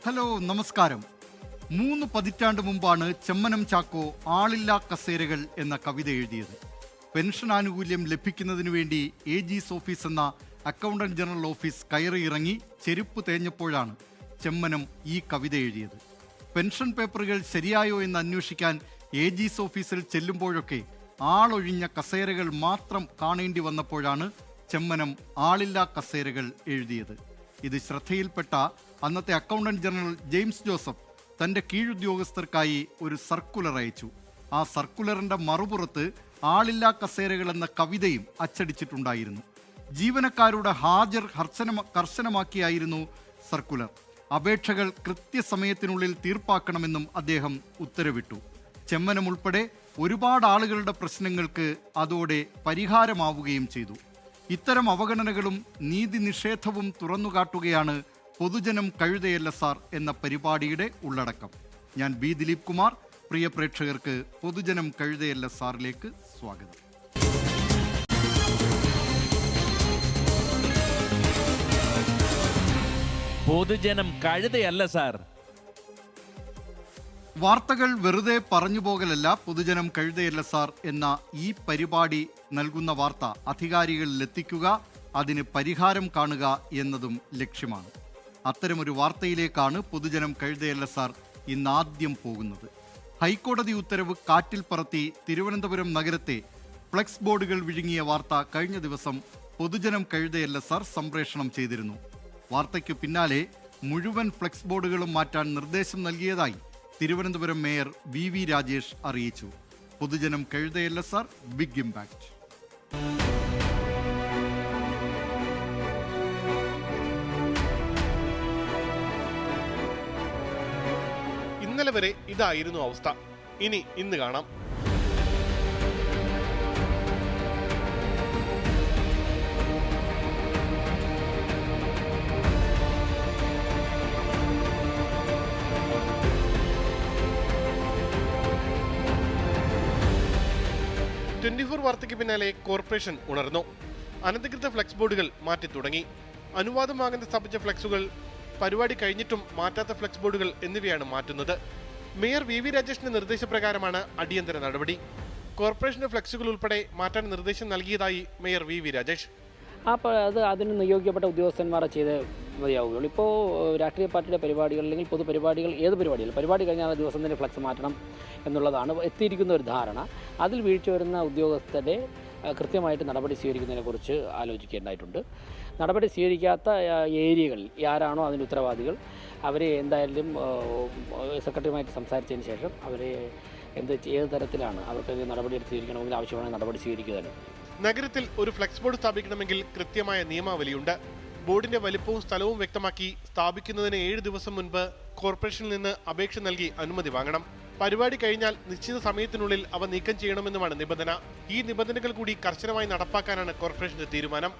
Hello, നമസ്കാരം. 3 പതിറ്റാണ്ട് മുമ്പാണ് ചെമ്മനം ചാക്കോ ആളില്ലാ കസേരകൾ എന്ന കവിത എഴുതിയത്. പെൻഷൻ ആനുകൂല്യം ലഭിക്കുന്നതിനു വേണ്ടി AG's ഓഫീസ് എന്ന അക്കൗണ്ടന്റ് ജനറൽ ഓഫീസ് കയറിയിറങ്ങി ചെരുപ്പ് തേഞ്ഞപ്പോഴാണ് ചെമ്മനം ഈ കവിത എഴുതിയത്. പെൻഷൻ പേപ്പറുകൾ ശരിയായോ എന്ന് അന്വേഷിക്കാൻ AG's ഓഫീസിൽ ചെല്ലുമ്പോഴൊക്കെ ആളൊഴിഞ്ഞ കസേരകൾ മാത്രം കാണേണ്ടി വന്നപ്പോഴാണ് ചെമ്മനം ആളില്ലാ കസേരകൾ എഴുതിയത്. ഇത് ശ്രദ്ധയിൽപ്പെട്ട അന്നത്തെ അക്കൗണ്ടന്റ് ജനറൽ ജെയിംസ് ജോസഫ് തൻ്റെ കീഴുദ്യോഗസ്ഥർക്കായി ഒരു സർക്കുലർ അയച്ചു. ആ സർക്കുലറിൻ്റെ മറുപുറത്ത് ആളില്ലാ കസേരകൾ എന്ന കവിതയും അച്ചടിച്ചിട്ടുണ്ടായിരുന്നു. ജീവനക്കാരുടെ ഹാജർ കർശനമാക്കിയായിരുന്നു സർക്കുലർ. അപേക്ഷകൾ കൃത്യസമയത്തിനുള്ളിൽ തീർപ്പാക്കണമെന്നും അദ്ദേഹം ഉത്തരവിട്ടു. ചെമ്മനം ഉൾപ്പെടെ ഒരുപാട് ആളുകളുടെ പ്രശ്നങ്ങൾക്ക് അതോടെ പരിഹാരമാവുകയും ചെയ്തു. ഇത്തരം അവഗണനകളും നീതി നിഷേധവും തുറന്നുകാട്ടുകയാണ് പൊതുജനം കഴുതയല്ല സാർ എന്ന പരിപാടിയുടെ ഉള്ളടക്കം. ഞാൻ ബി ദിലീപ് കുമാർ. പ്രിയ പ്രേക്ഷകർക്ക് പൊതുജനം കഴുതയല്ല സാറിലേക്ക് സ്വാഗതം. പൊതുജനം കഴുതയല്ല സാർ. വാർത്തകൾ വെറുതെ പറഞ്ഞു പോകലല്ല പൊതുജനം കഴുതയല്ല സാർ എന്ന ഈ പരിപാടി നൽകുന്ന വാർത്ത അധികാരികളിലെത്തിക്കുക, അതിന് പരിഹാരം കാണുക എന്നതും ലക്ഷ്യമാണ്. അത്തരമൊരു വാർത്തയിലേക്കാണ് പൊതുജനം കഴുതയല്ല സാർ ഇന്നാദ്യം പോകുന്നത്. ഹൈക്കോടതി ഉത്തരവ് കാറ്റിൽ പറത്തി തിരുവനന്തപുരം നഗരത്തെ ഫ്ലെക്സ് ബോർഡുകൾ വിഴുങ്ങിയ വാർത്ത കഴിഞ്ഞ ദിവസം പൊതുജനം കഴുതയല്ല സാർ സംപ്രേഷണം ചെയ്തിരുന്നു. വാർത്തയ്ക്ക് പിന്നാലെ മുഴുവൻ ഫ്ലെക്സ് ബോർഡുകളും മാറ്റാൻ നിർദ്ദേശം നൽകിയതായി തിരുവനന്തപുരം മേയർ VV രാജേഷ് അറിയിച്ചു. പൊതുജനം കഴുതയല്ല സാർ ബിഗ് ഇമ്പാക്ട്. ഇന്നലെ വരെ ഇതായിരുന്നു അവസ്ഥ. ഇന്ന് കാണാം. വാർത്തയ്ക്ക് പിന്നാലെ കോർപ്പറേഷൻ ഉണർന്നു. അനധികൃത ഫ്ലെക്സ് ബോർഡുകൾ മാറ്റി തുടങ്ങി. അനുവാദം വാങ്ങാൻ സ്ഥാപിച്ച ഫ്ലെക്സുകൾ, പരിപാടി കഴിഞ്ഞിട്ടും മാറ്റാത്ത ഫ്ലെക്സ് ബോർഡുകൾ എന്നിവയാണ് മാറ്റുന്നത്. മേയർ VV രാജേഷിന്റെ നിർദ്ദേശപ്രകാരമാണ് അടിയന്തര നടപടി. കോർപ്പറേഷന്റെ ഫ്ലെക്സുകൾ ഉൾപ്പെടെ മാറ്റാൻ നിർദ്ദേശം നൽകിയതായി മേയർ VV രാജേഷ്. അതിന് നിയോഗിക്കപ്പെട്ട ഉദ്യോഗസ്ഥന്മാരെ ചെയ്ത് മതിയാവുകയുള്ളൂ. ഇപ്പോൾ രാഷ്ട്രീയ പാർട്ടിയുടെ പരിപാടികൾ അല്ലെങ്കിൽ പൊതുപരിപാടികൾ, ഏത് പരിപാടി കഴിഞ്ഞാൽ ദിവസം തന്നെ ഫ്ലെക്സ് മാറ്റണം എന്നുള്ളതാണ് എത്തിയിരിക്കുന്ന ഒരു ധാരണ. അതിൽ വീഴ്ച വരുന്ന ഉദ്യോഗസ്ഥരെ കൃത്യമായിട്ട് നടപടി സ്വീകരിക്കുന്നതിനെക്കുറിച്ച് ആലോചിക്കേണ്ടതായിട്ടുണ്ട്. നടപടി സ്വീകരിക്കാത്ത ഏരിയകളിൽ ആരാണോ അതിൻ്റെ ഉത്തരവാദികൾ, അവരെ എന്തായാലും സെക്രട്ടറിയുമായിട്ട് സംസാരിച്ചതിന് ശേഷം അവരെ ഏത് തരത്തിലാണ് അവർക്ക് നടപടി സ്വീകരിക്കണമെങ്കിൽ ആവശ്യമായ നടപടി സ്വീകരിക്കുക. നഗരത്തിൽ ഒരു ഫ്ലെക്സ് ബോർഡ് സ്ഥാപിക്കണമെങ്കിൽ കൃത്യമായ നിയമാവലിയുണ്ട്. ബോർഡിന്റെ വലിപ്പവും സ്ഥലവും വ്യക്തമാക്കി സ്ഥാപിക്കുന്നതിന് 7 ദിവസം മുൻപ് കോർപ്പറേഷനിൽ നിന്ന് അപേക്ഷ നൽകി അനുമതി വാങ്ങണം. പരിപാടി കഴിഞ്ഞാൽ നിശ്ചിത സമയത്തിനുള്ളിൽ അവ നീക്കം ചെയ്യണമെന്നുമാണ് നിബന്ധന. ഈ നിബന്ധനകൾ കൂടി കർശനമായി നടപ്പാക്കാനാണ് കോർപ്പറേഷന്റെ തീരുമാനം.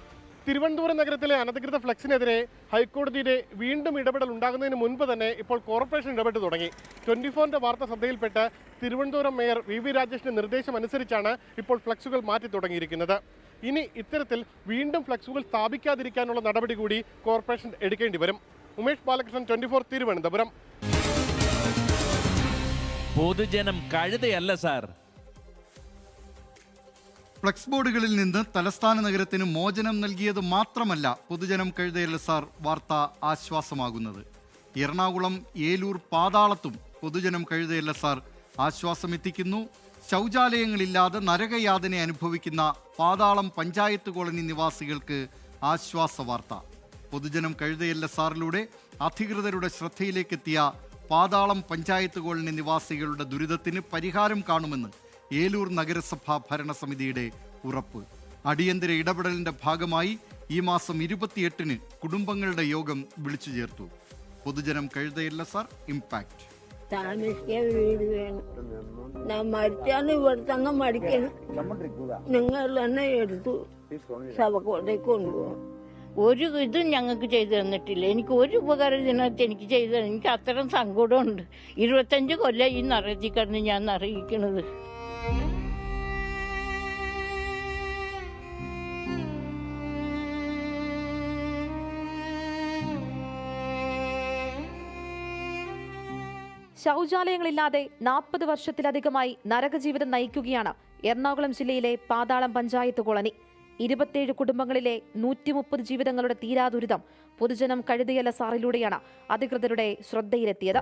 തിരുവനന്തപുരം നഗരത്തിലെ അനധികൃത ഫ്ലെക്സിനെതിരെ ഹൈക്കോടതിയുടെ വീണ്ടും ഇടപെടൽ ഉണ്ടാകുന്നതിന് മുൻപ് തന്നെ ഇപ്പോൾ കോർപ്പറേഷൻ ഇടപെട്ട് തുടങ്ങി. 24ന്റെ വാർത്ത ശ്രദ്ധയിൽപ്പെട്ട് തിരുവനന്തപുരം മേയർ VV രാജേഷിന്റെ നിർദ്ദേശം അനുസരിച്ചാണ് ഇപ്പോൾ ഫ്ലെക്സുകൾ മാറ്റി തുടങ്ങിയിരിക്കുന്നത്. ഇനി ഇത്തരത്തിൽ വീണ്ടും ഫ്ലെക്സുകൾ സ്ഥാപിക്കാതിരിക്കാനുള്ള നടപടി കൂടി കോർപ്പറേഷൻ എടുക്കേണ്ടി വരും. ഉമേഷ് ബാലകൃഷ്ണൻ, 24 തിരുവനന്തപുരം. പൊതുജനം കഴുതയല്ല സാർ. ഫ്ലെക്സ് ബോർഡുകളിൽ നിന്ന് തലസ്ഥാന നഗരത്തിന് മോചനം നൽകിയത് മാത്രമല്ല പൊതുജനം കഴുതയല്ല സാർ വാർത്ത ആശ്വാസമാകുന്നത്. എറണാകുളം ഏലൂർ പാതാളത്തും പൊതുജനം കഴുതയല്ല സാർ ആശ്വാസമെത്തിക്കുന്നു. ശൗചാലയങ്ങളില്ലാതെ നരകയാതന അനുഭവിക്കുന്ന പാതാളം പഞ്ചായത്ത് കോളനി നിവാസികൾക്ക് ആശ്വാസ വാർത്ത. പൊതുജനം കഴുതയല്ല സാറിലൂടെ അധികൃതരുടെ ശ്രദ്ധയിലേക്കെത്തിയ പാതാളം പഞ്ചായത്ത് കോളനി നിവാസികളുടെ ദുരിതത്തിന് പരിഹാരം കാണുമെന്ന് ഏലൂർ നഗരസഭാ ഭരണസമിതിയുടെ ഉറപ്പ്. അടിയന്തര ഇടപെടലിന്റെ ഭാഗമായി ഈ മാസം 28-ന് കുടുംബങ്ങളുടെ യോഗം വിളിച്ചു ചേർത്തു. പൊതുജനം കഴുതയല്ല സാർ ഇമ്പാക്ട്. താമസിക്കാൻ വീട് വേണം. ഞാൻ മരിച്ചാന്ന് ഇവിടെ തന്നെ മരിക്കണം. നിങ്ങൾ തന്നെ എടുത്തു ശവക്കോട്ടേക്ക് കൊണ്ടുപോകും. ഒരു ഇതും ഞങ്ങൾക്ക് ചെയ്തു തന്നിട്ടില്ല. എനിക്ക് ഒരു ഉപകാരം ഇതിനകത്ത് എനിക്ക് ചെയ്തു തന്നു. എനിക്ക് അത്തരം സങ്കടമുണ്ട്. 25 കൊല്ലം ഈ നരകത്തിൽ കിടന്ന് ഞാൻ അറിയിക്കണത്. ശൗചാലയങ്ങളില്ലാതെ 40 വർഷത്തിലധികമായി നരകജീവിതം നയിക്കുകയാണ് എറണാകുളം ജില്ലയിലെ പാതാളം പഞ്ചായത്ത് കോളനി. 27 കുടുംബങ്ങളിലെ 130 ജീവിതങ്ങളുടെ തീരാദുരിതം പൊതുജനം കഴുതയല്ല സാറിലൂടെയാണ് അധികൃതരുടെ ശ്രദ്ധയിലെത്തിയത്.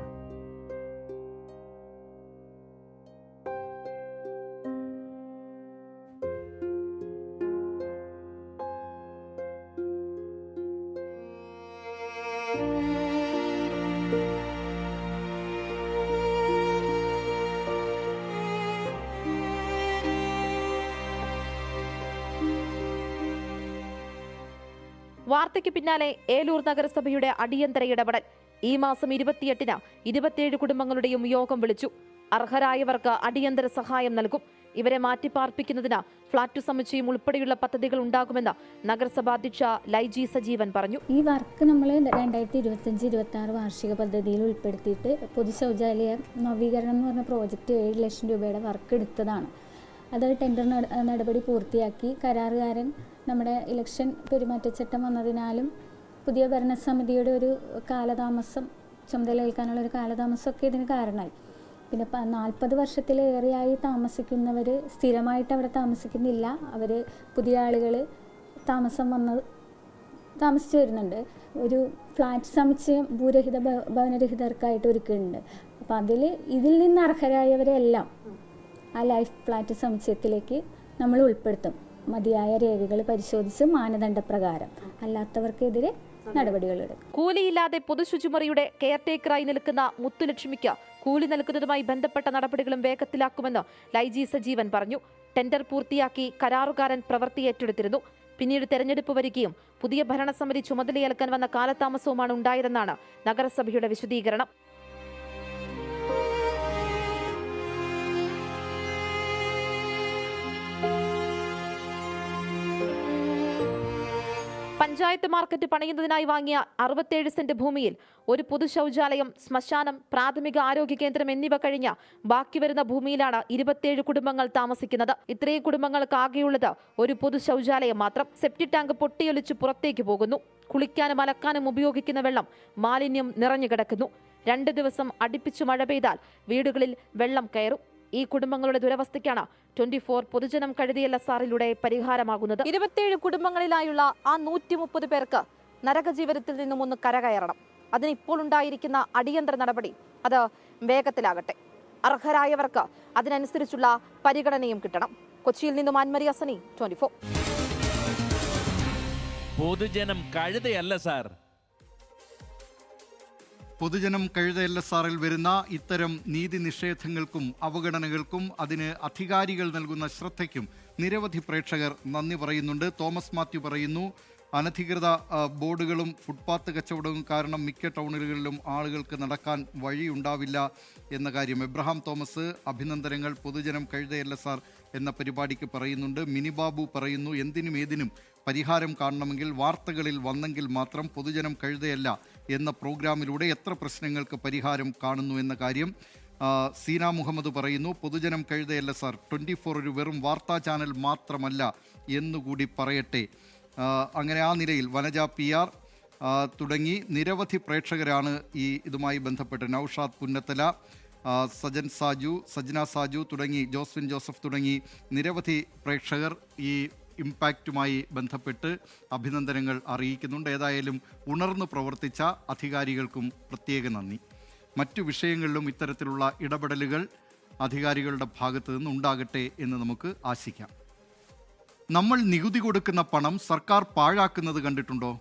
വാർത്തയ്ക്ക് പിന്നാലെ ഏലൂർ നഗരസഭയുടെ അടിയന്തര ഇടപെടൽ. ഈ മാസം 28-ന് 27 കുടുംബങ്ങളുടെയും യോഗം വിളിച്ചു. അർഹരായവർക്ക് അടിയന്തര സഹായം നൽകും. ഇവരെ മാറ്റിപ്പാർപ്പിക്കുന്നതിന് ഫ്ളാറ്റ് സമുച്ചയം ഉൾപ്പെടെയുള്ള പദ്ധതികൾ ഉണ്ടാകുമെന്ന് നഗരസഭാ അധ്യക്ഷ ലൈജി സജീവൻ പറഞ്ഞു. ഈ വർക്ക് നമ്മൾ 2025-26 വാർഷിക പദ്ധതിയിൽ ഉൾപ്പെടുത്തിയിട്ട് പൊതു ശൗചാലയ നവീകരണം എന്ന് പറഞ്ഞ പ്രോജക്റ്റ് 7 ലക്ഷം രൂപയുടെ വർക്ക് എടുത്തതാണ്. അത് ടെൻഡർ നടപടി പൂർത്തിയാക്കി. കരാറുകാരൻ നമ്മുടെ ഇലക്ഷൻ പെരുമാറ്റച്ചട്ടം വന്നതിനാലും പുതിയ ഭരണസമിതിയുടെ ഒരു കാലതാമസം, ചുമതലയേൽക്കാനുള്ള ഒരു കാലതാമസമൊക്കെ ഇതിന് കാരണമായി. പിന്നെ 40 വർഷത്തിലേറെയായി താമസിക്കുന്നവർ സ്ഥിരമായിട്ട് അവിടെ താമസിക്കുന്നില്ല. അവർ പുതിയ ആളുകൾ താമസിച്ചു വരുന്നുണ്ട്. ഒരു ഫ്ലാറ്റ് സമുച്ചയം ഭൂരഹിത ഭവനരഹിതർക്കായിട്ട് ഒരുക്കുന്നുണ്ട്. അപ്പോൾ ഇതിൽ നിന്ന് അർഹരായവരെല്ലാം ആ ലൈഫ് ഫ്ലാറ്റ് സമുച്ചയത്തിലേക്ക് നമ്മൾ ഉൾപ്പെടുത്തും. മതിയായ രേഖകൾ പരിശോധിച്ച് മാനദണ്ഡപ്രകാരം. അല്ലാത്തവർക്കെതിരെ നടപടികളെടുക്കും. കൂലിയില്ലാതെ പൊതുശുചിമുറിയുടെ കെയർടേക്കറായി നിൽക്കുന്ന മുത്തുലക്ഷ്മിക്ക് കൂലി നൽകുന്നതുമായി ബന്ധപ്പെട്ട നടപടികളും വേഗത്തിലാക്കുമെന്ന് ലൈജി സജീവൻ പറഞ്ഞു. ടെൻഡർ പൂർത്തിയാക്കി കരാറുകാരൻ പ്രവൃത്തി ഏറ്റെടുത്തിരുന്നു. പിന്നീട് തെരഞ്ഞെടുപ്പ് വരികയും പുതിയ ഭരണസമിതി ചുമതലയേൽക്കാൻ വന്ന കാലതാമസവുമാണ് ഉണ്ടായതെന്നാണ് നഗരസഭയുടെ വിശദീകരണം. പഞ്ചായത്ത് മാർക്കറ്റ് പണിയുന്നതിനായി വാങ്ങിയ 67 സെന്റ് ഭൂമിയിൽ ഒരു പൊതു ശൗചാലയം, ശ്മശാനം, പ്രാഥമിക ആരോഗ്യ കേന്ദ്രം എന്നിവ കഴിഞ്ഞ ബാക്കി വരുന്ന ഭൂമിയിലാണ് 27 കുടുംബങ്ങൾ താമസിക്കുന്നത്. ഇത്രയും കുടുംബങ്ങൾക്ക് ആകെയുള്ളത് ഒരു പൊതു ശൗചാലയം മാത്രം. സെപ്റ്റി ടാങ്ക് പൊട്ടിയൊലിച്ച് പുറത്തേക്ക് പോകുന്നു. കുളിക്കാനും അലക്കാനും ഉപയോഗിക്കുന്ന വെള്ളം മാലിന്യം നിറഞ്ഞു കിടക്കുന്നു. 2 ദിവസം അടുപ്പിച്ചു മഴ പെയ്താൽ വീടുകളിൽ വെള്ളം കയറും. ഈ കുടുംബങ്ങളുടെ ദുരവസ്ഥയ്ക്കാണ് 24 പൊതുജനം കഴുതിയല്ല സാറിലൂടെ പരിഹാരമാകുന്നത്. 27 കുടുംബങ്ങളിലായുള്ള ആ 130 പേർക്ക് നരകജീവിതത്തിൽ നിന്നും ഒന്ന് കരകയറണം. അതിന് ഇപ്പോൾ ഉണ്ടായിരിക്കുന്ന അടിയന്തര നടപടി അത് വേഗത്തിലാകട്ടെ. അർഹരായവർക്ക് അതിനനുസരിച്ചുള്ള പരിഗണനയും കിട്ടണം. കൊച്ചിയിൽ നിന്നും ആൻമരിയ സനി, 24. പൊതുജനം കഴുതയല്ല സാർ. പൊതുജനം കഴുതയല്ല സാറിൽ വരുന്ന ഇത്തരം നീതി നിഷേധങ്ങൾക്കും അവഗണനകൾക്കും അതിന് അധികാരികൾ നൽകുന്ന ശ്രദ്ധയ്ക്കും നിരവധി പ്രേക്ഷകർ നന്ദി പറയുന്നുണ്ട്. തോമസ് മാത്യു പറയുന്നു, അനധികൃത ബോർഡുകളും ഫുട്പാത്ത് കച്ചവടവും കാരണം മിക്ക ടൗണുകളിലും ആളുകൾക്ക് നടക്കാൻ വഴിയുണ്ടാവില്ല എന്ന കാര്യം. എബ്രഹാം തോമസ് അഭിനന്ദനങ്ങൾ, പൊതുജനം കഴുതയല്ല സാർ എന്ന പരിപാടിക്ക് പറയുന്നുണ്ട്. മിനിബാബു പറയുന്നു, എന്തിനും ഏതിനും പരിഹാരം കാണണമെങ്കിൽ വാർത്തകളിൽ വന്നെങ്കിൽ മാത്രം പൊതുജനം കഴുതയല്ല എന്ന പ്രോഗ്രാമിലൂടെ എത്ര പ്രശ്നങ്ങൾക്ക് പരിഹാരം കാണുന്നു എന്ന കാര്യം. സീന മുഹമ്മദ് പറയുന്നു, പൊതുജനം കഴുതയല്ല സാർ, 24 ഒരു വെറും വാർത്താ ചാനൽ മാത്രമല്ല എന്നുകൂടി പറയട്ടെ. അങ്ങനെ ആ നിലയിൽ വനജ PR തുടങ്ങി നിരവധി പ്രേക്ഷകരാണ് ഇതുമായി ബന്ധപ്പെട്ട്. നൌഷാദ് പുന്നത്തല, സജ്ന സാജു തുടങ്ങി ജോസ്വിൻ ജോസഫ് തുടങ്ങി നിരവധി പ്രേക്ഷകർ ഈ ഇമ്പാക്റ്റുമായി ബന്ധപ്പെട്ട് അഭിനന്ദനങ്ങൾ അറിയിക്കുന്നുണ്ട്. ഏതായാലും ഉണർന്നു പ്രവർത്തിച്ച അധികാരികൾക്കും പ്രത്യേക നന്ദി. മറ്റു വിഷയങ്ങളിലും ഇത്തരത്തിലുള്ള ഇടപെടലുകൾ അധികാരികളുടെ ഭാഗത്തു നിന്നുണ്ടാകട്ടെ എന്ന് നമുക്ക് ആശിക്കാം. നമ്മൾ നികുതി കൊടുക്കുന്ന പണം സർക്കാർ പാഴാക്കുന്നത് കണ്ടിട്ടുണ്ടോ?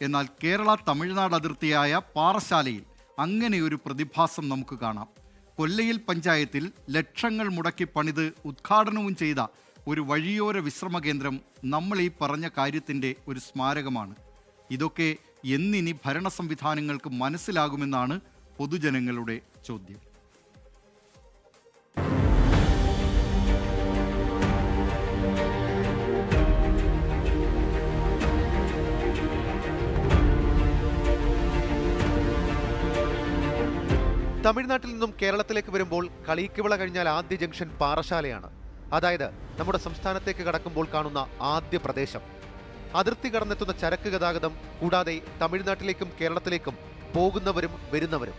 എന്നാൽ കേരള തമിഴ്നാട് അതിർത്തിയായ പാറശാലയിൽ അങ്ങനെയൊരു പ്രതിഭാസം നമുക്ക് കാണാം. കൊല്ലയിൽ പഞ്ചായത്തിൽ ലക്ഷങ്ങൾ മുടക്കി പണിത് ഉദ്ഘാടനവും ചെയ്ത ഒരു വഴിയോര വിശ്രമ കേന്ദ്രം നമ്മൾ ഈ പറഞ്ഞ കാര്യത്തിൻ്റെ ഒരു സ്മാരകമാണ്. ഇതൊക്കെ എന്നിനി ഭരണ സംവിധാനങ്ങൾക്ക് മനസ്സിലാകുമെന്നാണ് പൊതുജനങ്ങളുടെ ചോദ്യം. തമിഴ്നാട്ടിൽ നിന്നും കേരളത്തിലേക്ക് വരുമ്പോൾ കളിയിക്കുവിള കഴിഞ്ഞാൽ ആദ്യ ജംഗ്ഷൻ പാറശാലയാണ്. അതായത് നമ്മുടെ സംസ്ഥാനത്തേക്ക് കടക്കുമ്പോൾ കാണുന്ന ആദ്യ പ്രദേശം. അതിർത്തി കടന്നെത്തുന്ന ചരക്ക് ഗതാഗതം കൂടാതെ തമിഴ്നാട്ടിലേക്കും കേരളത്തിലേക്കും പോകുന്നവരും വരുന്നവരും.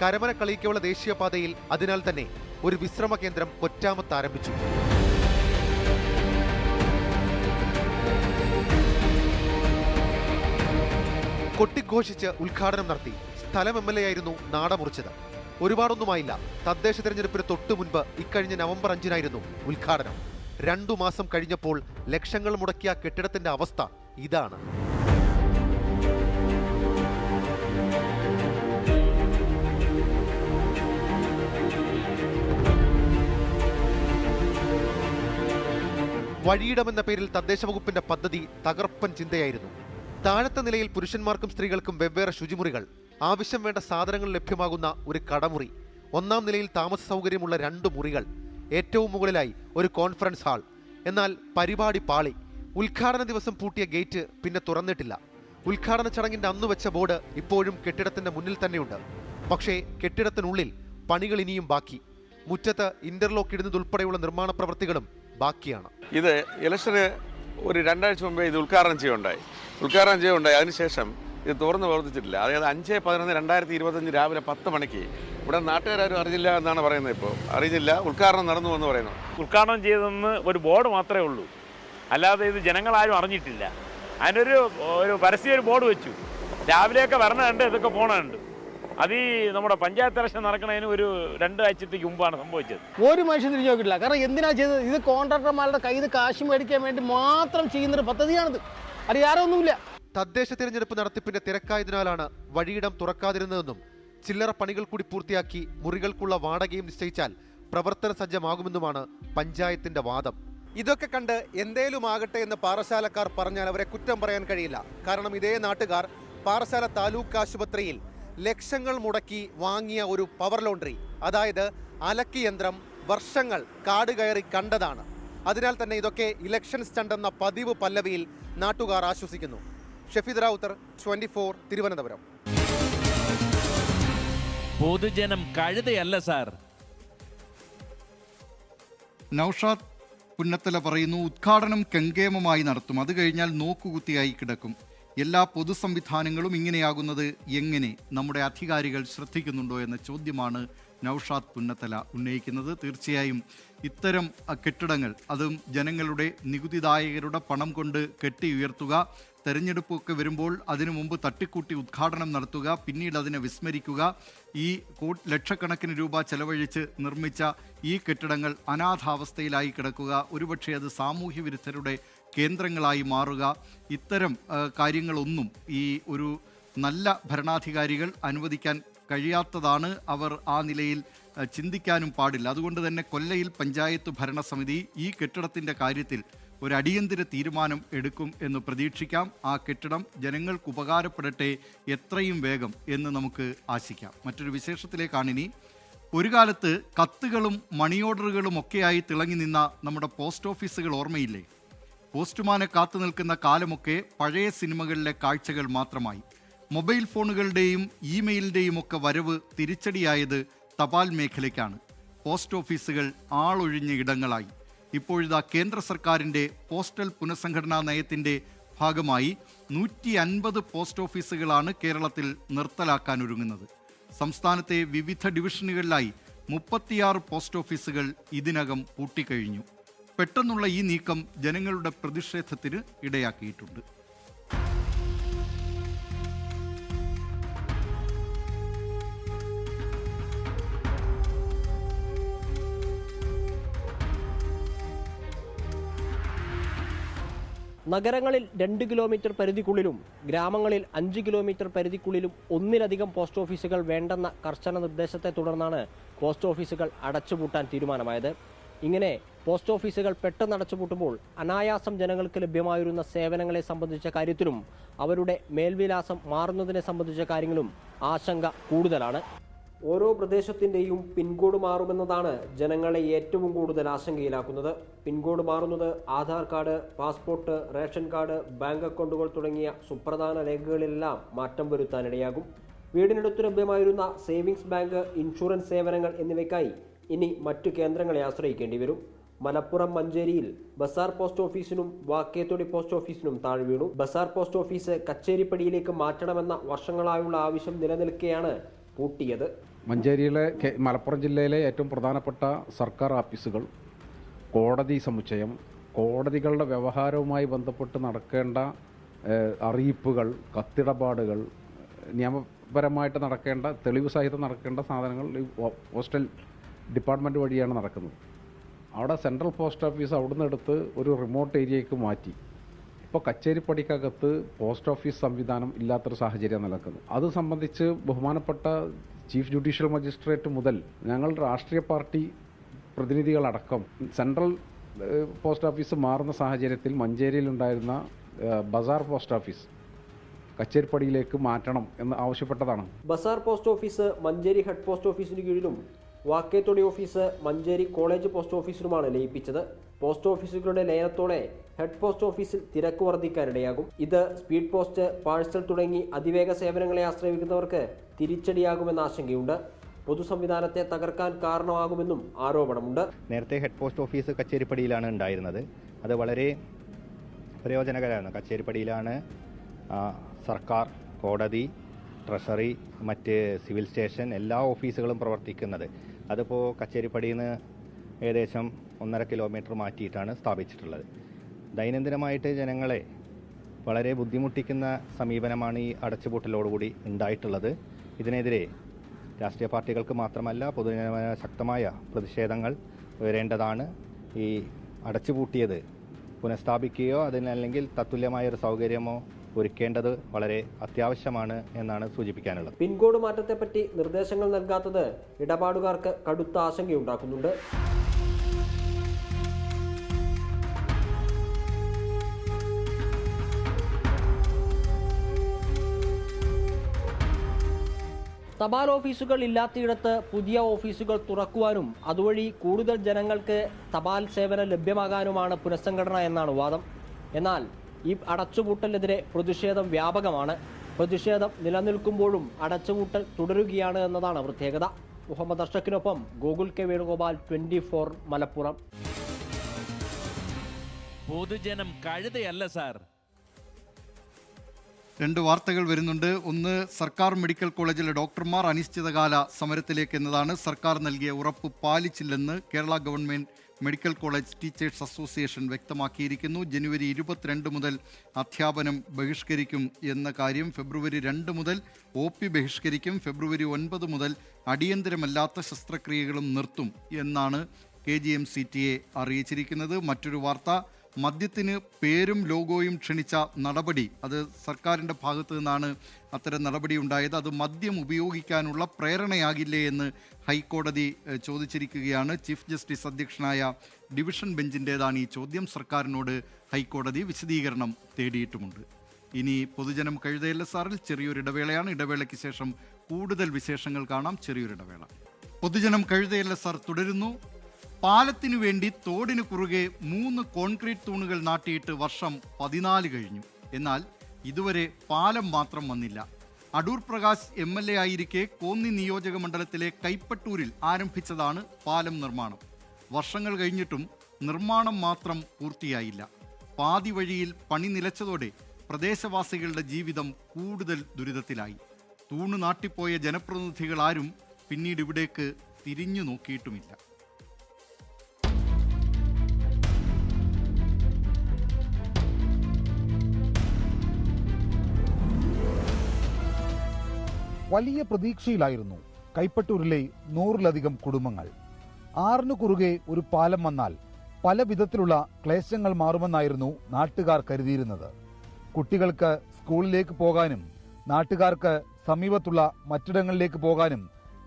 കരമന കളിയിക്കവള ദേശീയപാതയിൽ അതിനാൽ തന്നെ ഒരു വിശ്രമ കേന്ദ്രം കൊറ്റാമത്ത് ആരംഭിച്ചു. കൊട്ടിഘോഷിച്ച് ഉദ്ഘാടനം നടത്തി. സ്ഥലം MLA ആയിരുന്നു നാടമുറിച്ചത്. ഒരുപാടൊന്നുമായില്ല. തദ്ദേശ തെരഞ്ഞെടുപ്പിന് തൊട്ടു മുൻപ് ഇക്കഴിഞ്ഞ നവംബർ 5-നായിരുന്നു ഉദ്ഘാടനം. 2 മാസം കഴിഞ്ഞപ്പോൾ ലക്ഷങ്ങൾ മുടക്കിയ കെട്ടിടത്തിന്റെ അവസ്ഥ ഇതാണ്. വഴിയിടമെന്ന പേരിൽ തദ്ദേശ വകുപ്പിന്റെ പദ്ധതി തകർപ്പൻ ചിന്തയായിരുന്നു. താഴത്തെ നിലയിൽ പുരുഷന്മാർക്കും സ്ത്രീകൾക്കും വെവ്വേറെ ശുചിമുറികൾ, ആവശ്യം വേണ്ട സാധനങ്ങൾ ലഭ്യമാകുന്ന ഒരു കടമുറി, 1-ാം നിലയിൽ താമസ സൗകര്യമുള്ള 2 മുറികൾ, ഏറ്റവും മുകളിലായി ഒരു കോൺഫറൻസ് ഹാൾ. എന്നാൽ പരിപാടി പാളി. ഉദ്ഘാടന ദിവസം പൂട്ടിയ ഗേറ്റ് പിന്നെ തുറന്നിട്ടില്ല. ഉദ്ഘാടന ചടങ്ങിന്റെ അന്ന് വെച്ച ബോർഡ് ഇപ്പോഴും കെട്ടിടത്തിന്റെ മുന്നിൽ തന്നെയുണ്ട്. പക്ഷേ കെട്ടിടത്തിനുള്ളിൽ പണികൾ ഇനിയും ബാക്കി. മുറ്റത്ത് ഇന്റർലോക്ക് ഇടുന്നതുൾപ്പെടെയുള്ള നിർമ്മാണ പ്രവൃത്തികളും ബാക്കിയാണ്. ഇത് ഇലക്ഷന് ഒരു 2 ആഴ്ച മുമ്പേ ഇത് ഉദ്ഘാടനം ചെയ്യുകയുണ്ടായി. അതിനുശേഷം ഇത് തുറന്ന് പ്രവർത്തിച്ചിട്ടില്ല. അതായത് 5/11/2025 രാവിലെ 10 മണിക്ക് ഇവിടെ നാട്ടുകാരും അറിഞ്ഞില്ല എന്നാണ് പറയുന്നത്. ഇപ്പോൾ അറിഞ്ഞില്ല, ഉദ്ഘാടനം നടന്നു എന്ന് പറയുന്നു. ഉദ്ഘാടനം ചെയ്തെന്ന് ഒരു ബോർഡ് മാത്രമേ ഉള്ളൂ, അല്ലാതെ ഇത് ജനങ്ങളാരും അറിഞ്ഞിട്ടില്ല. അതിനൊരു പരസ്യ ബോർഡ് വെച്ചു. രാവിലെയൊക്കെ വരണുണ്ട്, ഇതൊക്കെ പോണുണ്ട്. അത് ഈ നമ്മുടെ പഞ്ചായത്ത് ഇലക്ഷൻ നടക്കുന്നതിന് ഒരു 2 ആഴ്ചത്തേക്ക് മുമ്പാണ് സംഭവിച്ചത്. ഒരു മനുഷ്യൻ തിരിഞ്ഞു നോക്കിയിട്ടില്ല. കാരണം എന്തിനാ ചെയ്തത്? ഇത് കോൺട്രാക്ടർമാരുടെ കയ്യിൽ കാശ് മേടിക്കാൻ വേണ്ടി മാത്രം ചെയ്യുന്നൊരു പദ്ധതിയാണിത്. അത് ആരൊന്നുമില്ല. തദ്ദേശ തിരഞ്ഞെടുപ്പ് നടത്തിപ്പിന്റെ തിരക്കായതിനാലാണ് വഴിയിടം തുറക്കാതിരുന്നതെന്നും ചില്ലറ പണികൾ കൂടി പൂർത്തിയാക്കി മുറികൾക്കുള്ള വാടകയും നിശ്ചയിച്ചാൽ പ്രവർത്തന സജ്ജമാകുമെന്നുമാണ് പഞ്ചായത്തിന്റെ വാദം. ഇതൊക്കെ കണ്ട് എന്തേലും ആകട്ടെ എന്ന് പാറശാലക്കാർ പറഞ്ഞാൽ അവരെ കുറ്റം പറയാൻ കഴിയില്ല. കാരണം ഇതേ നാട്ടുകാർ പാറശാല താലൂക്ക് ആശുപത്രിയിൽ ലക്ഷങ്ങൾ മുടക്കി വാങ്ങിയ ഒരു പവർ ലോണ്ടറി, അതായത് അലക്കി യന്ത്രം, വർഷങ്ങൾ കാട് കയറി കണ്ടതാണ്. അതിനാൽ തന്നെ ഇതൊക്കെ ഇലക്ഷൻ സ്റ്റണ്ട് എന്ന പതിവ് പല്ലവിയിൽ നാട്ടുകാർ ആശ്വസിക്കുന്നു. ഷഫീദ് റാവുത്തർ, 24, തിരുവനന്തപുരം. പൊതുജനം കഴുതയല്ല സാർ. നൗഷാദ് പുന്നത്തല പറയുന്നു, ഉദ്ഘാടനം കെങ്കേമമായി നടത്തും, അത് കഴിഞ്ഞാൽ നോക്കുകുത്തിയായി കിടക്കും. എല്ലാ പൊതു സംവിധാനങ്ങളും ഇങ്ങനെയാകുന്നത് എങ്ങനെ? നമ്മുടെ അധികാരികൾ ശ്രദ്ധിക്കുന്നുണ്ടോ എന്ന ചോദ്യമാണ് നൗഷാദ് പുന്നത്തല ഉന്നയിക്കുന്നത്. തീർച്ചയായും ഇത്തരം കെട്ടിടങ്ങൾ, അതും ജനങ്ങളുടെ നികുതിദായകരുടെ പണം കൊണ്ട് കെട്ടി ഉയർത്തുക, തെരഞ്ഞെടുപ്പൊക്കെ വരുമ്പോൾ അതിനു മുമ്പ് തട്ടിക്കൂട്ടി ഉദ്ഘാടനം നടത്തുക, പിന്നീട് അതിനെ വിസ്മരിക്കുക, ഈ ലക്ഷക്കണക്കിന് രൂപ ചെലവഴിച്ച് നിർമ്മിച്ച ഈ കെട്ടിടങ്ങൾ അനാഥാവസ്ഥയിലായി കിടക്കുക, ഒരുപക്ഷെ അത് സാമൂഹ്യ വിരുദ്ധരുടെ കേന്ദ്രങ്ങളായി മാറുക, ഇത്തരം കാര്യങ്ങളൊന്നും ഈ ഒരു നല്ല ഭരണാധികാരികൾ അനുവദിക്കാൻ കഴിയാത്തതാണ്. അവർ ആ നിലയിൽ ചിന്തിക്കാനും പാടില്ല. അതുകൊണ്ട് തന്നെ കൊല്ലയിൽ പഞ്ചായത്ത് ഭരണസമിതി ഈ കെട്ടിടത്തിൻ്റെ കാര്യത്തിൽ ഒരു അടിയന്തര തീരുമാനം എടുക്കും എന്ന് പ്രതീക്ഷിക്കാം. ആ കെട്ടിടം ജനങ്ങൾക്ക് ഉപകാരപ്പെടട്ടെ എത്രയും വേഗം എന്ന് നമുക്ക് ആശിക്കാം. മറ്റൊരു വിശേഷത്തിലേക്കാണിനി. ഒരു കാലത്ത് കത്തുകളും മണി ഓർഡറുകളും ഒക്കെയായി തിളങ്ങി നിന്ന നമ്മുടെ പോസ്റ്റ് ഓഫീസുകൾ ഓർമ്മയില്ലേ? പോസ്റ്റുമാനെ കാത്തു നിൽക്കുന്ന കാലമൊക്കെ പഴയ സിനിമകളിലെ കാഴ്ചകൾ മാത്രമായി. മൊബൈൽ ഫോണുകളുടെയും ഇമെയിലിൻ്റെയും ഒക്കെ വരവ് തിരിച്ചടിയായത് തപാൽ മേഖലയ്ക്കാണ്. പോസ്റ്റ് ഓഫീസുകൾ ആളൊഴിഞ്ഞ ഇടങ്ങളായി. ഇപ്പോഴിതാ കേന്ദ്ര സർക്കാരിൻ്റെ പോസ്റ്റൽ പുനഃസംഘടനാ നയത്തിൻ്റെ ഭാഗമായി 150 പോസ്റ്റ് ഓഫീസുകളാണ് കേരളത്തിൽ നിർത്തലാക്കാനൊരുങ്ങുന്നത്. സംസ്ഥാനത്തെ വിവിധ ഡിവിഷനുകളിലായി 36 പോസ്റ്റ് ഓഫീസുകൾ ഇതിനകം പൂട്ടിക്കഴിഞ്ഞു. പെട്ടെന്നുള്ള ഈ നീക്കം ജനങ്ങളുടെ പ്രതിഷേധത്തിന് ഇടയാക്കിയിട്ടുണ്ട്. നഗരങ്ങളിൽ 2 കിലോമീറ്റർ പരിധിക്കുള്ളിലും ഗ്രാമങ്ങളിൽ 5 കിലോമീറ്റർ പരിധിക്കുള്ളിലും ഒന്നിലധികം പോസ്റ്റ് ഓഫീസുകൾ വേണ്ടെന്ന കർശന നിർദ്ദേശത്തെ തുടർന്നാണ് പോസ്റ്റ് ഓഫീസുകൾ അടച്ചുപൂട്ടാൻ തീരുമാനമായത്. ഇങ്ങനെ പോസ്റ്റ് ഓഫീസുകൾ പെട്ടെന്ന് അടച്ചുപൂട്ടുമ്പോൾ അനായാസം ജനങ്ങൾക്ക് ലഭ്യമായിരുന്ന സേവനങ്ങളെ സംബന്ധിച്ച കാര്യത്തിലും അവരുടെ മേൽവിലാസം മാറുന്നതിനെ സംബന്ധിച്ച കാര്യങ്ങളും ആശങ്ക കൂടുതലാണ്. ഓരോ പ്രദേശത്തിൻ്റെയും പിൻകോഡ് മാറുമെന്നതാണ് ജനങ്ങളെ ഏറ്റവും കൂടുതൽ ആശങ്കയിലാക്കുന്നത്. പിൻകോഡ് മാറുന്നത് Aadhaar card, passport, ration card, bank അക്കൗണ്ടുകൾ തുടങ്ങിയ സുപ്രധാന രേഖകളിലെല്ലാം മാറ്റം വരുത്താനിടയാകും. വീടിനടുത്ത് ലഭ്യമായിരുന്ന സേവിങ്സ് ബാങ്ക്, ഇൻഷുറൻസ് സേവനങ്ങൾ എന്നിവയ്ക്കായി ഇനി മറ്റു കേന്ദ്രങ്ങളെ ആശ്രയിക്കേണ്ടി വരും. മലപ്പുറം മഞ്ചേരിയിൽ ബസാർ പോസ്റ്റ് ഓഫീസിനും വാക്കേത്തൊടി പോസ്റ്റ് ഓഫീസിനും താഴെ വീണു. ബസാർ പോസ്റ്റ് ഓഫീസ് കച്ചേരിപ്പടിയിലേക്ക് മാറ്റണമെന്ന വർഷങ്ങളായുള്ള ആവശ്യം നിലനിൽക്കെയാണ് പൂട്ടിയത്. മഞ്ചേരിയിലെ മലപ്പുറം ജില്ലയിലെ ഏറ്റവും പ്രധാനപ്പെട്ട സർക്കാർ ഓഫീസുകൾ, കോടതി സമുച്ചയം, കോടതികളുടെ വ്യവഹാരവുമായി ബന്ധപ്പെട്ട് നടക്കേണ്ട അറിയിപ്പുകൾ, കത്തിടപാടുകൾ, നിയമപരമായിട്ട് നടക്കേണ്ട, തെളിവ് സഹിതം നടക്കേണ്ട സാധനങ്ങൾ ഈ പോസ്റ്റൽ ഡിപ്പാർട്ട്മെൻറ്റ് വഴിയാണ് നടക്കുന്നത്. അവിടെ സെൻട്രൽ പോസ്റ്റ് ഓഫീസ് അവിടുന്ന് എടുത്ത് ഒരു റിമോട്ട് ഏരിയയ്ക്ക് മാറ്റി. ഇപ്പോൾ കച്ചേരിപ്പടിക്കകത്ത് പോസ്റ്റ് ഓഫീസ് സംവിധാനം ഇല്ലാത്തൊരു സാഹചര്യം നിലനിൽക്കുന്നത്. അത് സംബന്ധിച്ച് ബഹുമാനപ്പെട്ട ചീഫ് ജുഡീഷ്യൽ മജിസ്ട്രേറ്റ് മുതൽ ഞങ്ങൾ രാഷ്ട്രീയ പാർട്ടി പ്രതിനിധികളടക്കം സെൻട്രൽ പോസ്റ്റ് ഓഫീസ് മാറുന്ന സാഹചര്യത്തിൽ മഞ്ചേരിയിലുണ്ടായിരുന്ന ബസാർ പോസ്റ്റ് ഓഫീസ് കച്ചേരിപ്പടിയിലേക്ക് മാറ്റണം എന്ന് ആവശ്യപ്പെട്ടതാണ്. Bazar post office Manjeri head post ഓഫീസിന് കീഴിലും Vakkethodi office Manjeri college post ഓഫീസിലുമാണ് ലയിപ്പിച്ചത്. പോസ്റ്റ് ഓഫീസുകളുടെ ലയനത്തോടെ ഹെഡ് പോസ്റ്റ് ഓഫീസിൽ തിരക്ക് വർദ്ധിക്കാനിടയാകും. ഇത് സ്പീഡ് പോസ്റ്റ്, പാഴ്സൽ തുടങ്ങി അതിവേഗ സേവനങ്ങളെ ആശ്രയിക്കുന്നവർക്ക് തിരിച്ചടിയാകുമെന്ന ആശങ്കയുണ്ട്. പൊതുസംവിധാനത്തെ തകർക്കാൻ കാരണമാകുമെന്നും ആരോപണമുണ്ട്. നേരത്തെ ഹെഡ് പോസ്റ്റ് ഓഫീസ് കച്ചേരിപ്പടിയിലാണ് ഉണ്ടായിരുന്നത്. അത് വളരെ പ്രയോജനകരമാണ്. കച്ചേരിപ്പടിയിലാണ് സർക്കാർ, കോടതി, ട്രഷറി, മറ്റ് സിവിൽ സ്റ്റേഷൻ എല്ലാ ഓഫീസുകളും പ്രവർത്തിക്കുന്നത്. അതിപ്പോൾ കച്ചേരിപ്പടിയിൽ നിന്ന് ഏകദേശം 1.5 കിലോമീറ്റർ മാറ്റിയിട്ടാണ് സ്ഥാപിച്ചിട്ടുള്ളത്. ദൈനംദിനമായിട്ട് ജനങ്ങളെ വളരെ ബുദ്ധിമുട്ടിക്കുന്ന സമീപനമാണ് ഈ അടച്ചുപൂട്ടലോടുകൂടി ഉണ്ടായിട്ടുള്ളത്. ഇതിനെതിരെ രാഷ്ട്രീയ പാർട്ടികൾക്ക് മാത്രമല്ല പൊതുജനമായ ശക്തമായ പ്രതിഷേധങ്ങൾ ഉയരേണ്ടതാണ്. ഈ അടച്ചുപൂട്ടിയത് പുനഃസ്ഥാപിക്കുകയോ അതിനല്ലെങ്കിൽ തത്തുല്യമായൊരു സൗകര്യമോ ഒരുക്കേണ്ടത് വളരെ അത്യാവശ്യമാണ് എന്നാണ് സൂചിപ്പിക്കാനുള്ളത്. പിൻകോഡ് മാറ്റത്തെപ്പറ്റി നിർദ്ദേശങ്ങൾ നൽകാത്തത് ഇടപാടുകാർക്ക് കടുത്ത ആശങ്കയുണ്ടാക്കുന്നുണ്ട്. തപാൽ ഓഫീസുകൾ ഇല്ലാത്തയിടത്ത് പുതിയ ഓഫീസുകൾ തുറക്കുവാനും അതുവഴി കൂടുതൽ ജനങ്ങൾക്ക് തപാൽ സേവനം ലഭ്യമാകാനുമാണ് പുനഃസംഘടന എന്നാണ് വാദം. എന്നാൽ ഈ അടച്ചുപൂട്ടലിനെതിരെ പ്രതിഷേധം വ്യാപകമാണ്. പ്രതിഷേധം നിലനിൽക്കുമ്പോഴും അടച്ചുപൂട്ടൽ തുടരുകയാണ് എന്നതാണ് പ്രത്യേകത. മുഹമ്മദ് അഷ്റഫിനൊപ്പം ഗോകുൽ കെ വേണുഗോപാൽ, 24 മലപ്പുറം. പൊതുജനം കഴുതയല്ല സാർ. 2 വാർത്തകൾ വരുന്നുണ്ട്. ഒന്ന്, സർക്കാർ മെഡിക്കൽ കോളേജിലെ ഡോക്ടർമാർ അനിശ്ചിതകാല സമരത്തിലേക്ക് എന്നതാണ്. സർക്കാർ നൽകിയ ഉറപ്പ് പാലിച്ചില്ലെന്ന് Kerala government medical college teachers association വ്യക്തമാക്കിയിരിക്കുന്നു. ജനുവരി 22 മുതൽ അധ്യാപനം ബഹിഷ്കരിക്കും എന്ന കാര്യം, ഫെബ്രുവരി 2 മുതൽ OP ബഹിഷ്കരിക്കും, ഫെബ്രുവരി 9 മുതൽ അടിയന്തരമല്ലാത്ത ശസ്ത്രക്രിയകളും നിർത്തും എന്നാണ് KGMCTA അറിയിച്ചിരിക്കുന്നത്. മറ്റൊരു വാർത്ത, മദ്യത്തിന് പേരും ലോഗോയും ക്ഷണിച്ച നടപടി, അത് സർക്കാരിൻ്റെ ഭാഗത്തു നിന്നാണ് അത്തരം നടപടി ഉണ്ടായത്. അത് മദ്യം ഉപയോഗിക്കാനുള്ള പ്രേരണയാകില്ലേ എന്ന് ഹൈക്കോടതി ചോദിച്ചിരിക്കുകയാണ്. ചീഫ് ജസ്റ്റിസ് അധ്യക്ഷനായ ഡിവിഷൻ ബെഞ്ചിൻ്റേതാണ് ഈ ചോദ്യം. സർക്കാരിനോട് ഹൈക്കോടതി വിശദീകരണം തേടിയിട്ടുമുണ്ട്. ഇനി പൊതുജനം കഴുതയല്ല സാറിൽ ചെറിയൊരു ഇടവേളയാണ്. ഇടവേളയ്ക്ക് ശേഷം കൂടുതൽ വിശേഷങ്ങൾ കാണാം. ചെറിയൊരിടവേള. പൊതുജനം കഴുതയല്ല സാർ തുടരുന്നു. പാലത്തിനു വേണ്ടി തോടിന് കുറുകെ 3 കോൺക്രീറ്റ് തൂണുകൾ നാട്ടിയിട്ട് വർഷം 14 കഴിഞ്ഞു. എന്നാൽ ഇതുവരെ പാലം മാത്രം വന്നില്ല. അടൂർ പ്രകാശ് MLA ആയിരിക്കെ കോന്നി നിയോജക മണ്ഡലത്തിലെ കൈപ്പട്ടൂരിൽ ആരംഭിച്ചതാണ് പാലം നിർമ്മാണം. വർഷങ്ങൾ കഴിഞ്ഞിട്ടും നിർമ്മാണം മാത്രം പൂർത്തിയായില്ല. പാതി വഴിയിൽ പണി നിലച്ചതോടെ പ്രദേശവാസികളുടെ ജീവിതം കൂടുതൽ ദുരിതത്തിലായി. തൂണ് നാട്ടിപ്പോയ ജനപ്രതിനിധികൾ ആരും പിന്നീട് ഇവിടേക്ക് തിരിഞ്ഞു നോക്കിയിട്ടുമില്ല. വലിയ പ്രതീക്ഷയിലായിരുന്നു കൈപ്പട്ടൂരിലെ 100-ലധികം കുടുംബങ്ങൾ. 6 കുറുകെ ഒരു പാലം വന്നാൽ പല വിധത്തിലുള്ള ക്ലേശങ്ങൾ മാറുമെന്നായിരുന്നു നാട്ടുകാർ കരുതിയിരുന്നത്. കുട്ടികൾക്ക് സ്കൂളിലേക്ക് പോകാനും നാട്ടുകാർക്ക് സമീപത്തുള്ള മറ്റിടങ്ങളിലേക്ക് പോകാനും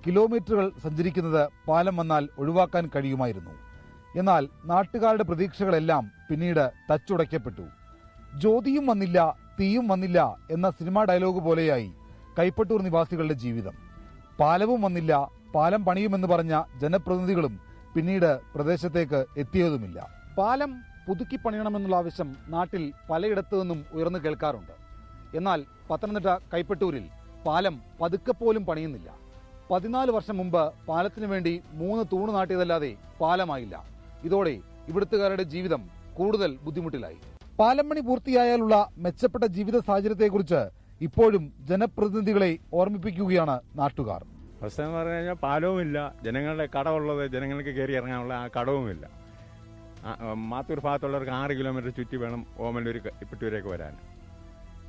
കിലോമീറ്ററുകൾ സഞ്ചരിക്കുന്നത് പാലം വന്നാൽ ഒഴിവാക്കാൻ കഴിയുമായിരുന്നു. എന്നാൽ നാട്ടുകാരുടെ പ്രതീക്ഷകളെല്ലാം പിന്നീട് തച്ചുടയ്ക്കപ്പെട്ടു. ജ്യോതിയും വന്നില്ല, തീയും വന്നില്ല എന്ന സിനിമാ ഡയലോഗ് പോലെയായി കൈപ്പട്ടൂർ നിവാസികളുടെ ജീവിതം. പാലവും വന്നില്ല, പാലം പണിയുമെന്ന് പറഞ്ഞ ജനപ്രതിനിധികളും പിന്നീട് പ്രദേശത്തേക്ക് എത്തിയതുമില്ല. പാലം പുതുക്കി പണിയണമെന്നുള്ള ആവശ്യം നാട്ടിൽ പലയിടത്തു നിന്നും ഉയർന്നു കേൾക്കാറുണ്ട്. എന്നാൽ പത്തനംതിട്ട കൈപ്പട്ടൂരിൽ പാലം പതുക്കെ പോലും പണിയുന്നില്ല. 14 വർഷം മുമ്പ് പാലത്തിനു വേണ്ടി 3 തൂണ് നാട്ടിയതല്ലാതെ പാലമായില്ല. ഇതോടെ ഇവിടുത്തുകാരുടെ ജീവിതം കൂടുതൽ ബുദ്ധിമുട്ടിലായി. പാലം പണി പൂർത്തിയായാലുള്ള മെച്ചപ്പെട്ട ജീവിത സാഹചര്യത്തെക്കുറിച്ച് ഇപ്പോഴും ജനപ്രതിനിധികളെ ഓർമ്മിപ്പിക്കുകയാണ് നാട്ടുകാർ. അവസ്ഥ എന്ന് പറഞ്ഞു കഴിഞ്ഞാൽ പാലവുമില്ല, ജനങ്ങളുടെ കടമുള്ളത് ജനങ്ങൾക്ക് കയറി ഇറങ്ങാനുള്ള ആ കടവുമില്ല. മാത്തൂർ ഭാഗത്തുള്ളവർക്ക് 6 കിലോമീറ്റർ ചുറ്റി വേണം ഓമല്ലൂർ ഇപ്പറ്റൂരേക്ക് വരാൻ.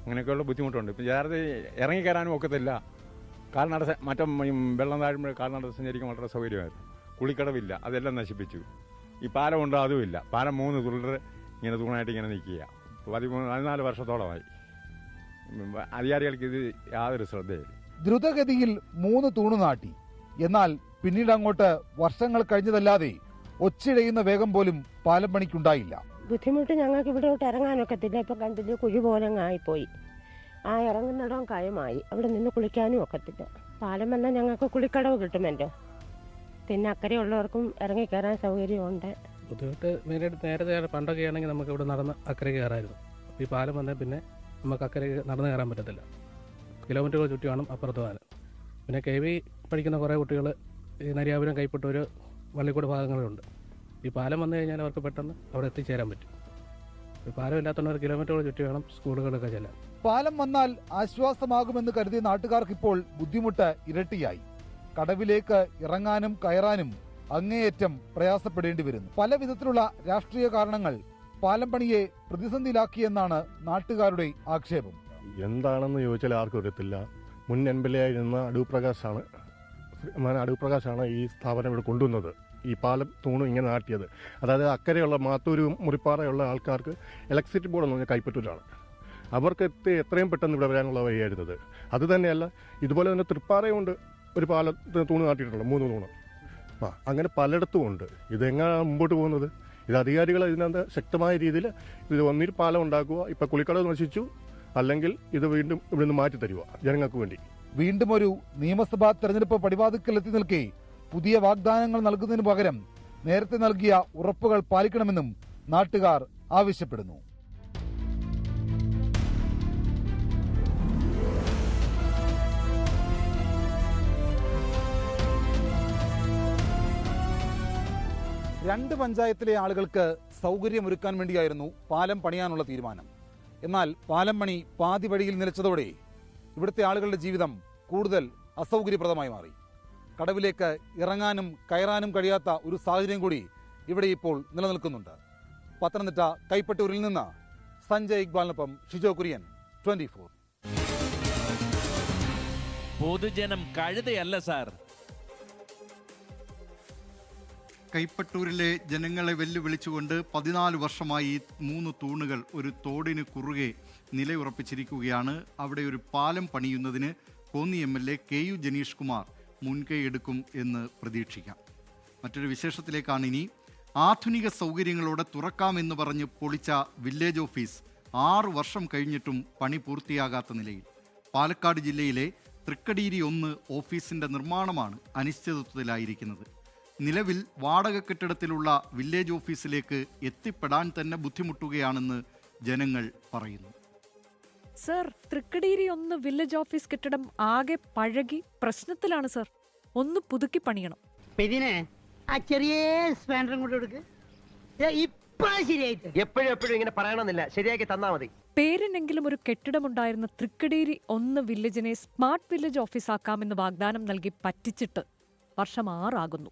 അങ്ങനെയൊക്കെയുള്ള ബുദ്ധിമുട്ടുണ്ട്. ഇപ്പം യഥാർത്ഥത്തിൽ ഇറങ്ങിക്കയറാനും ഒക്കത്തില്ല. മറ്റേ വെള്ളം താഴുമ്പോൾ കാൽനട സഞ്ചരിക്കാൻ വളരെ സൗകര്യമായിരുന്നു. കുളിക്കടവില്ല, അതെല്ലാം നശിപ്പിച്ചു. ഈ പാലമുണ്ടോ അതുമില്ല. പാലം 3 തുള്ളർ ഇങ്ങനെ തൂണായിട്ട് ഇങ്ങനെ നിൽക്കുക. 14 വർഷത്തോളമായി. അധികാരികൾക്ക് ഇത് യാതൊരു ശ്രദ്ധയില്ല. ദ്രുതഗതിയിൽ 3 തൂണ് നാട്ടി. എന്നാൽ പിന്നീട് അങ്ങോട്ട് വർഷങ്ങൾ കഴിഞ്ഞതല്ലാതെ ഒച്ചിഴയുന്ന വേഗം പോലും പാലം പണിക്കുണ്ടായില്ല. ബുദ്ധിമുട്ട് ഞങ്ങൾക്ക് ഇവിടോട്ട് ഇറങ്ങാനൊക്കത്തില്ല. ഇപ്പം കണ്ടില്ല, കുഴി പോലെ ആയിപ്പോയി. ആ ഇറങ്ങുന്നിടം കയമായി. അവിടെ നിന്ന് കുളിക്കാനും ഒക്കത്തില്ല. പാലം വന്നാൽ ഞങ്ങൾക്ക് കുളിക്കടവ് കിട്ടുമല്ലോ. പിന്നെ അക്കരെയുള്ളവർക്കും ഇറങ്ങിക്കയറാൻ സൗകര്യമുണ്ട്. ബുദ്ധിമുട്ട് മെയിനായിട്ട് നേരത്തെ പണ്ടൊക്കെ ആണെങ്കിൽ നമുക്ക് ഇവിടെ നടന്ന് അക്കരെ കയറായിരുന്നു. ഈ പാലം വന്നാൽ പിന്നെ നമുക്ക് അക്കരെ നടന്ന് കയറാൻ പറ്റത്തില്ല. കിലോമീറ്ററുകൾ ചുറ്റി വേണം അപ്പുറത്ത് പോകാൻ. പിന്നെ KV പഠിക്കുന്ന കുറേ കുട്ടികൾ ഈ നരിയാപുരം കൈപ്പട്ടൂർ വള്ളിക്കൂട് ഭാഗങ്ങളുണ്ട്. ഈ പാലം വന്നു കഴിഞ്ഞാൽ അവർക്ക് പെട്ടെന്ന് അവിടെ എത്തിച്ചേരാൻ പറ്റും. ഈ പാലം ഇല്ലാത്തവർ കിലോമീറ്ററുകൾ ചുറ്റി വേണം സ്കൂളുകളൊക്കെ ചെല്ലാൻ. പാലം വന്നാൽ ആശ്വാസമാകുമെന്ന് കരുതിയ നാട്ടുകാർക്കിപ്പോൾ ബുദ്ധിമുട്ട് ഇരട്ടിയായി. കടവിലേക്ക് ഇറങ്ങാനും കയറാനും അങ്ങേയറ്റം പ്രയാസപ്പെടേണ്ടി വരുന്നു. പല വിധത്തിലുള്ള രാഷ്ട്രീയ കാരണങ്ങൾ പാലം പണിയെ പ്രതിസന്ധിയിലാക്കിയെന്നാണ് നാട്ടുകാരുടെ ആക്ഷേപം. എന്താണെന്ന് ചോദിച്ചാൽ ആർക്കും അറിയത്തില്ല. മുൻ MLA ആയിരുന്ന അടൂർ പ്രകാശാണ് ഈ സ്ഥാപനം ഇവിടെ കൊണ്ടുവന്നത്. ഈ പാലം തൂണും ഇങ്ങനെ നാട്ടിയത്. അതായത് അക്കരെയുള്ള മാത്തൂർ മുറിപ്പാറയുള്ള ആൾക്കാർക്ക് ഇലക്ട്രിസിറ്റി ബോർഡ് എന്ന് പറഞ്ഞാൽ കൈപ്പറ്റൂരാണ്. അവർക്ക് എത്രയും പെട്ടെന്ന് ഇവിടെ വരാനുള്ള വഴിയായിരുന്നത്. അത് തന്നെയല്ല, ഇതുപോലെ തന്നെ തൃപ്പാറയുണ്ട് ഒരു പാലത്തിന് തൂണ് നാട്ടിയിട്ടുള്ള 3 തൂണ്. അങ്ങനെ പലയിടത്തും ഉണ്ട്. ഇതെങ്ങനെയാണ് മുമ്പോട്ട് പോകുന്നത്? ഇത് അധികാരികൾ ഇതിനകത്ത് ശക്തമായ രീതിയിൽ ഇത് ഒന്നിൽ പാലം ഉണ്ടാക്കുക, ഇപ്പം കുളിക്കടവ് നശിച്ചു, അല്ലെങ്കിൽ ഇത് വീണ്ടും ഇവിടുന്ന് മാറ്റി തരുക ജനങ്ങൾക്ക് വേണ്ടി. വീണ്ടും ഒരു നിയമസഭാ തെരഞ്ഞെടുപ്പ് പടിവാതിക്കലെത്തി നിൽക്കെ പുതിയ വാഗ്ദാനങ്ങൾ നൽകുന്നതിന് പകരം നേരത്തെ നൽകിയ ഉറപ്പുകൾ പാലിക്കണമെന്നും നാട്ടുകാർ ആവശ്യപ്പെടുന്നു. രണ്ട് പഞ്ചായത്തിലെ ആളുകൾക്ക് സൗകര്യമൊരുക്കാൻ വേണ്ടിയായിരുന്നു പാലം പണിയാനുള്ള തീരുമാനം. എന്നാൽ പാലം പണി പാതി വഴിയിൽ നിലച്ചതോടെ ഇവിടുത്തെ ആളുകളുടെ ജീവിതം കൂടുതൽ അസൗകര്യപ്രദമായി മാറി. കടവിലേക്ക് ഇറങ്ങാനും കയറാനും കഴിയാത്ത ഒരു സാഹചര്യം കൂടി ഇവിടെ ഇപ്പോൾ നിലനിൽക്കുന്നുണ്ട്. പത്തനംതിട്ട കൈപ്പറ്റൂരിൽ നിന്ന് സഞ്ജയ് ഇക്ബാലിനൊപ്പം ഷിജോ കുര്യൻ, 24. പൊതുജനം കഴുതയല്ല സാർ. കൈപ്പട്ടൂരിലെ ജനങ്ങളെ വെല്ലുവിളിച്ചുകൊണ്ട് 14 വർഷമായി 3 തൂണുകൾ ഒരു തോടിന് കുറുകെ നിലയുറപ്പിച്ചിരിക്കുകയാണ്. അവിടെ ഒരു പാലം പണിയുന്നതിന് കോന്നി MLA KU ജനീഷ് കുമാർ മുൻകൈ എടുക്കും എന്ന് പ്രതീക്ഷിക്കാം. മറ്റൊരു വിശേഷത്തിലേക്കാണ് ഇനി. ആധുനിക സൗകര്യങ്ങളോടെ തുറക്കാമെന്ന് പറഞ്ഞ് പൊളിച്ച വില്ലേജ് ഓഫീസ് 6 വർഷം കഴിഞ്ഞിട്ടും പണി പൂർത്തിയാകാത്ത നിലയിൽ. പാലക്കാട് ജില്ലയിലെ തൃക്കടീരി 1 ഓഫീസിൻ്റെ നിർമ്മാണമാണ് അനിശ്ചിതത്വത്തിലായിരിക്കുന്നത്. നിലവിൽ വാടക കെട്ടിടത്തിലുള്ള വില്ലേജ് ഓഫീസിലേക്ക് എത്തിപ്പെടാൻ തന്നെ ബുദ്ധിമുട്ടുകയാണെന്ന് ജനങ്ങൾ പറയുന്നു. സർ, തൃക്കടീരി 1 വില്ലേജ് ഓഫീസ് കെട്ടിടം ആകെ പഴകി പ്രശ്നത്തിലാണ് സർ. ഒന്ന് പുതുക്കി പണിയണം. ചെറിയ സ്പാൻഡറും കൊണ്ട് കൊടുക്ക്. എപ്പോഴും ഇങ്ങനെ പറയണമെന്നില്ല, ശരിയാക്കി തന്നാ മതി. പേരിനെങ്കിലും ഒരു കെട്ടിടമുണ്ടായിരുന്ന തൃക്കടീരി 1 വില്ലേജിനെ സ്മാർട്ട് വില്ലേജ് ഓഫീസാക്കാമെന്ന് വാഗ്ദാനം നൽകി പറ്റിച്ചിട്ട് വർഷം 6 ആകുന്നു.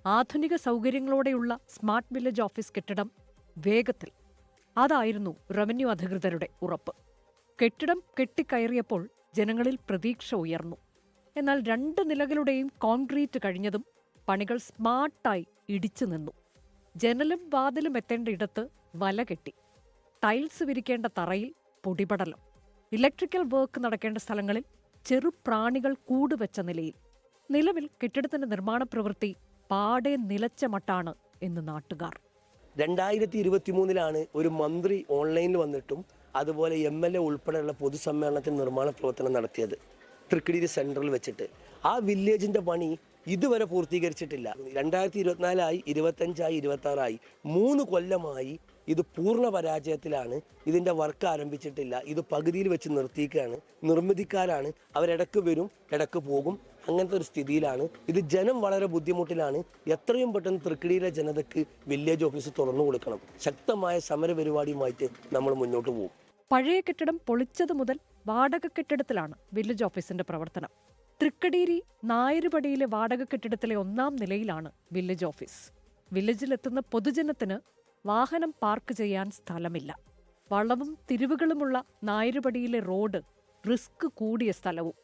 ആധുനിക സൗകര്യങ്ങളോടെയുള്ള സ്മാർട്ട് വില്ലേജ് ഓഫീസ് കെട്ടിടം വേഗത്തിൽ. അതായിരുന്നു റവന്യൂ അധികൃതരുടെ ഉറപ്പ്. കെട്ടിടം കെട്ടിക്കയറിയപ്പോൾ ജനങ്ങളിൽ പ്രതീക്ഷ ഉയർന്നു. എന്നാൽ 2 നിലകളുടെയും കോൺക്രീറ്റ് കഴിഞ്ഞതും പണികൾ സ്മാർട്ടായി ഇടിച്ചു നിന്നു. ജനലും വാതിലും എത്തേണ്ട ഇടത്ത് വല കെട്ടി. ടൈൽസ് വിരിക്കേണ്ട തറയിൽ പൊടിപടലം. ഇലക്ട്രിക്കൽ വർക്ക് നടക്കേണ്ട സ്ഥലങ്ങളിൽ ചെറുപ്രാണികൾ കൂടുവെച്ച നിലയിൽ. നിലവിൽ കെട്ടിടത്തിന്റെ നിർമ്മാണ പ്രവൃത്തി പാടെ നിലച്ച മട്ടാണ് എന്ന് നാട്ടുകാർ. 2023 ഒരു മന്ത്രി ഓൺലൈനിൽ വന്നിട്ടും അതുപോലെ MLA ഉൾപ്പെടെയുള്ള പൊതുസമ്മേളനത്തിൽ നിർമ്മാണ പ്രവർത്തനം നടത്തിയത് തൃക്കടീരി സെൻട്രൽ വെച്ചിട്ട്. ആ വില്ലേജിന്റെ പണി ഇതുവരെ പൂർത്തീകരിച്ചിട്ടില്ല. 2024 25 26 3 കൊല്ലമായി ഇത് പൂർണ്ണ പരാജയത്തിലാണ്. ഇതിന്റെ വർക്ക് ആരംഭിച്ചിട്ടില്ല. ഇത് പകുതിയിൽ വെച്ച് നിർത്തിയിരിക്കുകയാണ്. നിർമ്മിതിക്കാരാണ്, അവരിടക്ക് വരും ഇടക്ക് പോകും, അങ്ങനത്തെ ഒരു സ്ഥിതിയിലാണ്. ഇത് ജനം വളരെ ബുദ്ധിമുട്ടിലാണ്. എത്രയും പെട്ടെന്ന് തൃക്കടീരിയിലെ ജനതയ്ക്ക് വില്ലേജ് ഓഫീസ് തുറന്നു കൊടുക്കണം. ശക്തമായ സമര പരിപാടിയുമായിട്ട് നമ്മൾ മുന്നോട്ട് പോകും. പഴയ കെട്ടിടം പൊളിച്ചത് മുതൽ വാടക കെട്ടിടത്തിലാണ് വില്ലേജ് ഓഫീസിന്റെ പ്രവർത്തനം. തൃക്കടീരി നായരുപടിയിലെ വാടക കെട്ടിടത്തിലെ 1-ാം നിലയിലാണ് വില്ലേജ് ഓഫീസ്. വില്ലേജിലെത്തുന്ന പൊതുജനത്തിന് വാഹനം പാർക്ക് ചെയ്യാൻ സ്ഥലമില്ല. വളവും തിരിവുകളുമുള്ള നായരുപടിയിലെ റോഡ് റിസ്ക് കൂടിയ സ്ഥലവും.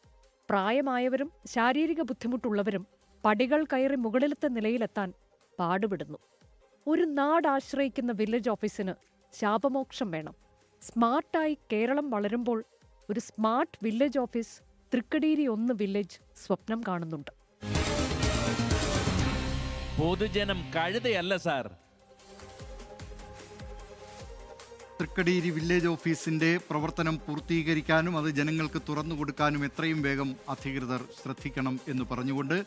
പ്രായമായവരും ശാരീരിക ബുദ്ധിമുട്ടുള്ളവരും പടികൾ കയറി മുകളിലത്തെ നിലയിലെത്താൻ പാടുപെടുന്നു. ഒരു നാട് ആശ്രയിക്കുന്ന വില്ലേജ് ഓഫീസിന് ശാപമോക്ഷം വേണം. സ്മാർട്ടായി കേരളം വളരുമ്പോൾ ഒരു smart village office Thrikkadeeri 1 village സ്വപ്നം കാണുന്നുണ്ട്. പൊതുജനം കഴുതയല്ല സാർ. തൃക്കടീരി വില്ലേജ് ഓഫീസിന്റെ പ്രവർത്തനം പൂർത്തീകരിക്കാനും അത് ജനങ്ങൾക്ക് തുറന്നു കൊടുക്കാനും എത്രയും വേഗം അധികൃതർ ശ്രദ്ധിക്കണം എന്ന് പറഞ്ഞുകൊണ്ട്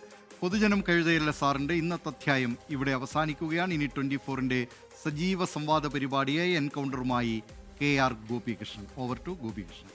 പൊതുജനം കഴുതയല്ല സാറിന്റെ ഇന്നത്തെ അധ്യായം ഇവിടെ അവസാനിക്കുകയാണ്. ഇനി 24ന്റെ സജീവ സംവാദ പരിപാടിയായി എൻകൗണ്ടറുമായി KR Gopikrishnan. Over to Gopikrishnan.